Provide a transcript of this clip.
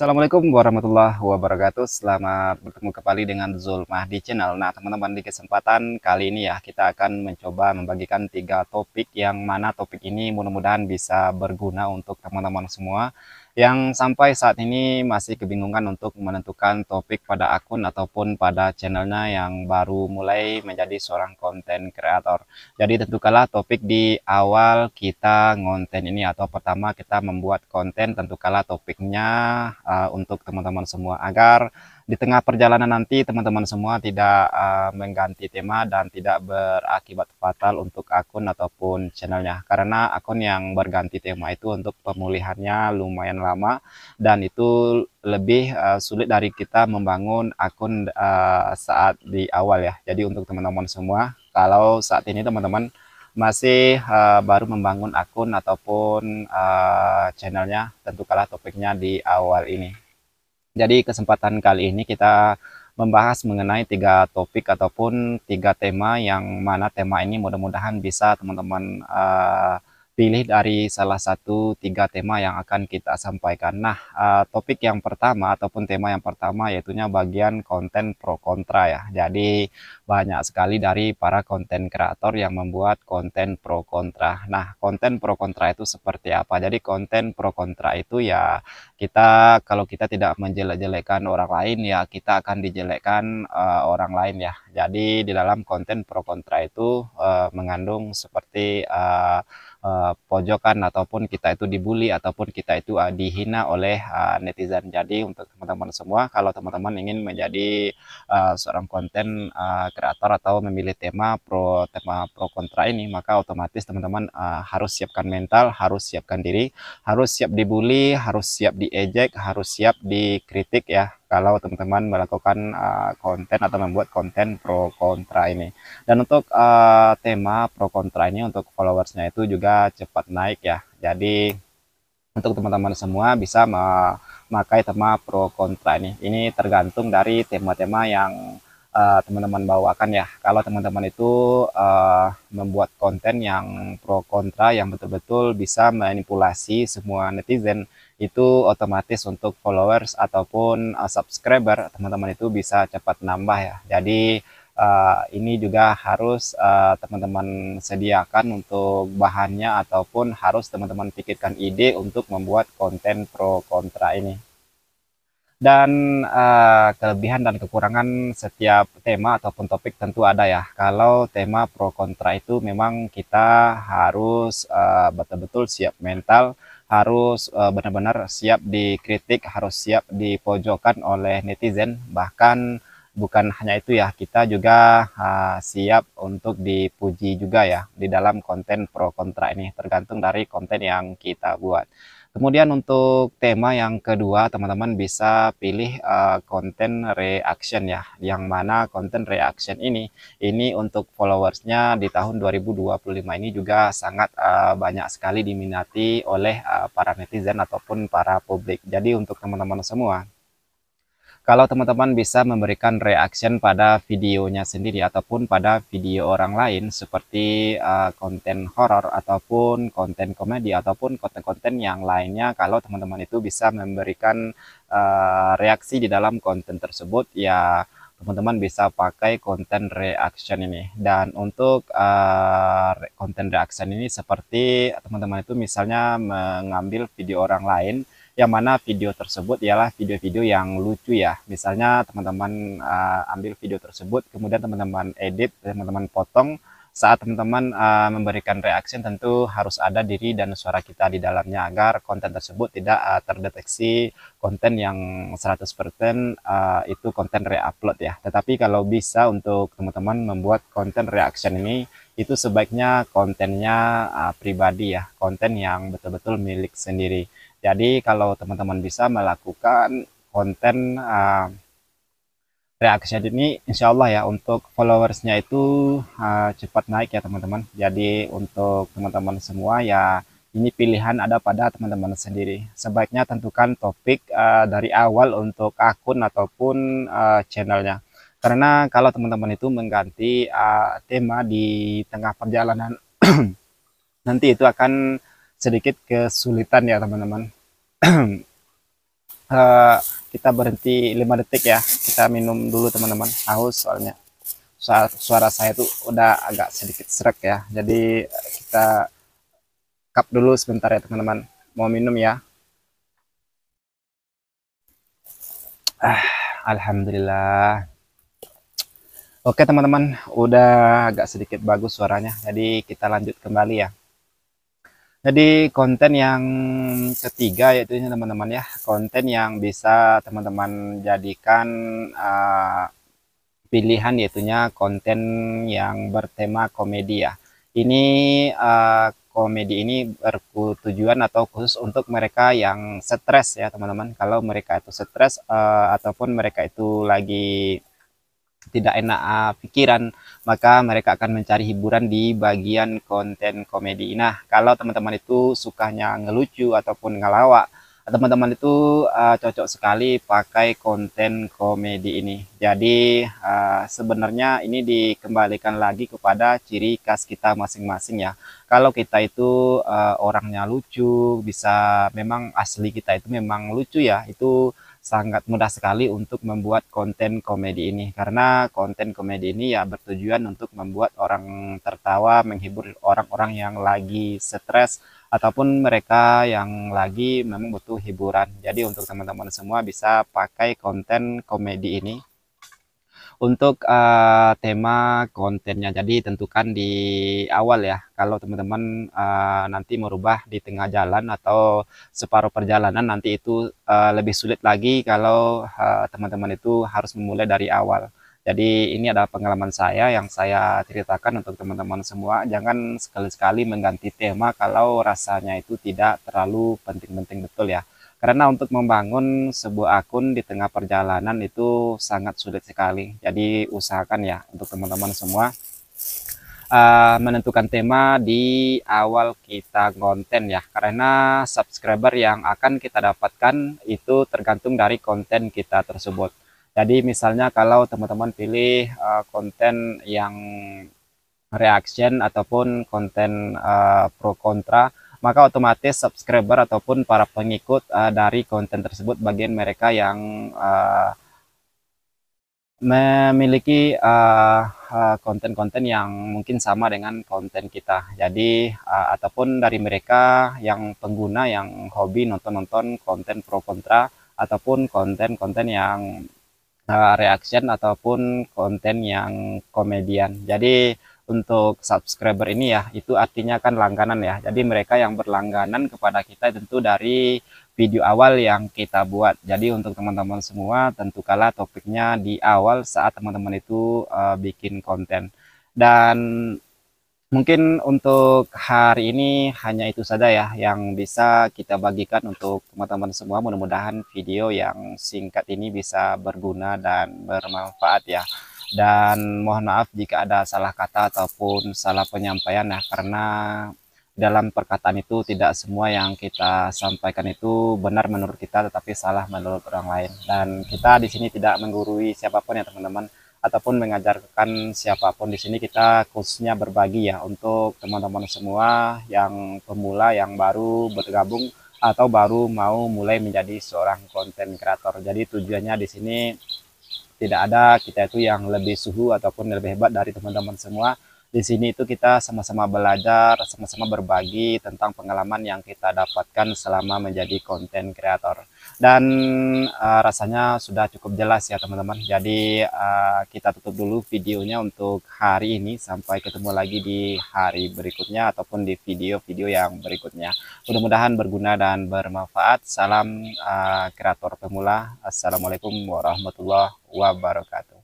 Assalamualaikum warahmatullahi wabarakatuh. Selamat bertemu kembali dengan Zulmah di channel. Nah, teman-teman, di kesempatan kali ini ya, kita akan mencoba membagikan 3 topik yang mana topik ini mudah-mudahan bisa berguna untuk teman-teman semua yang sampai saat ini masih kebingungan untuk menentukan topik pada akun ataupun pada channelnya yang baru mulai menjadi seorang konten kreator. Jadi tentukanlah topik di awal kita ngonten ini, atau pertama kita membuat konten, tentukanlah topiknya untuk teman-teman semua, agar di tengah perjalanan nanti teman-teman semua tidak mengganti tema dan tidak berakibat fatal untuk akun ataupun channelnya, karena akun yang berganti tema itu untuk pemulihannya lumayan lama dan itu lebih sulit dari kita membangun akun saat di awal ya. Jadi untuk teman-teman semua, kalau saat ini teman-teman masih baru membangun akun ataupun channelnya, tentukanlah topiknya di awal ini. Jadi kesempatan kali ini kita membahas mengenai 3 topik ataupun 3 tema, yang mana tema ini mudah-mudahan bisa teman-teman pilih dari salah satu 3 tema yang akan kita sampaikan. Nah, topik yang pertama ataupun tema yang pertama yaitunya bagian konten pro kontra ya. Jadi banyak sekali dari para konten kreator yang membuat konten pro kontra. Nah, konten pro kontra itu seperti apa? Jadi konten pro kontra itu ya, kalau kita tidak menjelek-jelekan orang lain ya kita akan dijelekkan orang lain ya. Jadi di dalam konten pro kontra itu mengandung seperti pojokan ataupun kita itu dibully ataupun kita itu dihina oleh netizen. Jadi untuk teman-teman semua, kalau teman-teman ingin menjadi seorang konten kreator atau memilih tema pro kontra ini, maka otomatis teman-teman harus siapkan mental, harus siapkan diri, harus siap dibully, harus siap diejek, harus siap dikritik ya, kalau teman-teman melakukan konten atau membuat konten pro kontra ini. Dan untuk tema pro kontra ini, untuk followersnya itu juga cepat naik ya. Jadi untuk teman-teman semua bisa memakai tema pro kontra ini. Ini tergantung dari tema-tema yang teman-teman bawakan ya. Kalau teman-teman itu membuat konten yang pro kontra yang betul-betul bisa manipulasi semua netizen, itu otomatis untuk followers ataupun subscriber teman-teman itu bisa cepat nambah ya. Jadi ini juga harus teman-teman sediakan untuk bahannya ataupun harus teman-teman pikirkan ide untuk membuat konten pro kontra ini. Dan kelebihan dan kekurangan setiap tema ataupun topik tentu ada ya. Kalau tema pro kontra itu memang kita harus betul-betul siap mental, harus benar-benar siap dikritik, harus siap dipojokkan oleh netizen. Bahkan bukan hanya itu ya, kita juga siap untuk dipuji juga ya di dalam konten pro kontra ini, tergantung dari konten yang kita buat. Kemudian untuk tema yang kedua, teman-teman bisa pilih konten reaction ya, yang mana konten reaction ini untuk followersnya di tahun 2025 ini juga sangat banyak sekali diminati oleh para netizen ataupun para publik. Jadi untuk teman-teman semua, kalau teman-teman bisa memberikan reaction pada videonya sendiri ataupun pada video orang lain, seperti konten horor ataupun konten komedi ataupun konten-konten yang lainnya, kalau teman-teman itu bisa memberikan reaksi di dalam konten tersebut ya, teman-teman bisa pakai konten reaction ini. Dan untuk konten reaction ini, seperti teman-teman itu misalnya mengambil video orang lain, yang mana video tersebut ialah video-video yang lucu ya. Misalnya teman-teman ambil video tersebut, kemudian teman-teman edit, teman-teman potong. Saat teman-teman memberikan reaction, tentu harus ada diri dan suara kita di dalamnya, agar konten tersebut tidak terdeteksi konten yang 100% itu konten re-upload ya. Tetapi kalau bisa untuk teman-teman membuat konten reaction ini, itu sebaiknya kontennya pribadi ya, konten yang betul-betul milik sendiri. Jadi kalau teman-teman bisa melakukan konten reaction ini, insya Allah ya, untuk followersnya itu cepat naik ya teman-teman. Jadi untuk teman-teman semua ya, ini pilihan ada pada teman-teman sendiri. Sebaiknya tentukan topik dari awal untuk akun ataupun channelnya. Karena kalau teman-teman itu mengganti tema di tengah perjalanan, nanti itu akan sedikit kesulitan ya teman-teman. Eh, kita berhenti 5 detik ya. Kita minum dulu teman-teman. Haus soalnya. Suara saya tuh udah agak sedikit serak ya. Jadi kita cup dulu sebentar ya teman-teman. Mau minum ya. Ah, Alhamdulillah. Oke teman-teman, udah agak sedikit bagus suaranya. Jadi kita lanjut kembali ya. Jadi konten yang ketiga yaitu ini teman-teman ya, konten yang bisa teman-teman jadikan uh, pilihan yaitunya konten yang bertema komedi ya. Ini komedi ini bertujuan atau khusus untuk mereka yang stres ya teman-teman. Kalau mereka itu stres ataupun mereka itu lagi tidak enak pikiran, maka mereka akan mencari hiburan di bagian konten komedi. Nah, kalau teman-teman itu sukanya ngelucu ataupun ngelawak, teman-teman itu cocok sekali pakai konten komedi ini. Jadi sebenarnya ini dikembalikan lagi kepada ciri khas kita masing-masing ya. Kalau kita itu orangnya lucu, bisa memang asli kita itu memang lucu ya, itu sangat mudah sekali untuk membuat konten komedi ini karena konten komedi ini ya bertujuan untuk membuat orang tertawa, menghibur orang-orang yang lagi stres ataupun mereka yang lagi memang butuh hiburan. Jadi untuk teman-teman semua bisa pakai konten komedi ini untuk tema kontennya. Jadi tentukan di awal ya. Kalau teman-teman nanti merubah di tengah jalan atau separuh perjalanan, nanti itu lebih sulit lagi kalau teman-teman itu harus memulai dari awal. Jadi ini adalah pengalaman saya yang saya ceritakan untuk teman-teman semua. Jangan sekali-sekali mengganti tema kalau rasanya itu tidak terlalu penting-penting, betul ya. Karena untuk membangun sebuah akun di tengah perjalanan itu sangat sulit sekali. Jadi usahakan ya untuk teman-teman semua menentukan tema di awal kita konten ya. Karena subscriber yang akan kita dapatkan itu tergantung dari konten kita tersebut. Jadi misalnya kalau teman-teman pilih konten yang reaction ataupun konten pro kontra, maka otomatis subscriber ataupun para pengikut dari konten tersebut bagian mereka yang memiliki konten-konten yang mungkin sama dengan konten kita. Jadi ataupun dari mereka yang pengguna yang hobi nonton-nonton konten pro kontra ataupun konten-konten yang reaction ataupun konten yang komedian. Jadi untuk subscriber ini ya, itu artinya kan langganan ya. Jadi mereka yang berlangganan kepada kita tentu dari video awal yang kita buat. Jadi untuk teman-teman semua, tentukanlah topiknya di awal saat teman-teman itu bikin konten. Dan mungkin untuk hari ini hanya itu saja ya yang bisa kita bagikan untuk teman-teman semua. Mudah-mudahan video yang singkat ini bisa berguna dan bermanfaat ya. Dan mohon maaf jika ada salah kata ataupun salah penyampaian ya, karena dalam perkataan itu tidak semua yang kita sampaikan itu benar menurut kita, tetapi salah menurut orang lain. Dan kita di sini tidak menggurui siapapun ya teman-teman, ataupun mengajarkan siapapun. Di sini kita khususnya berbagi ya untuk teman-teman semua yang pemula, yang baru bergabung atau baru mau mulai menjadi seorang konten kreator. Jadi tujuannya di sini tidak ada kita itu yang lebih suhu ataupun lebih hebat dari teman-teman semua. Di sini itu kita sama-sama belajar, sama-sama berbagi tentang pengalaman yang kita dapatkan selama menjadi konten kreator. Dan rasanya sudah cukup jelas ya teman-teman. Jadi kita tutup dulu videonya untuk hari ini. Sampai ketemu lagi di hari berikutnya ataupun di video-video yang berikutnya. Mudah-mudahan berguna dan bermanfaat. Salam kreator pemula. Assalamualaikum warahmatullahi wabarakatuh.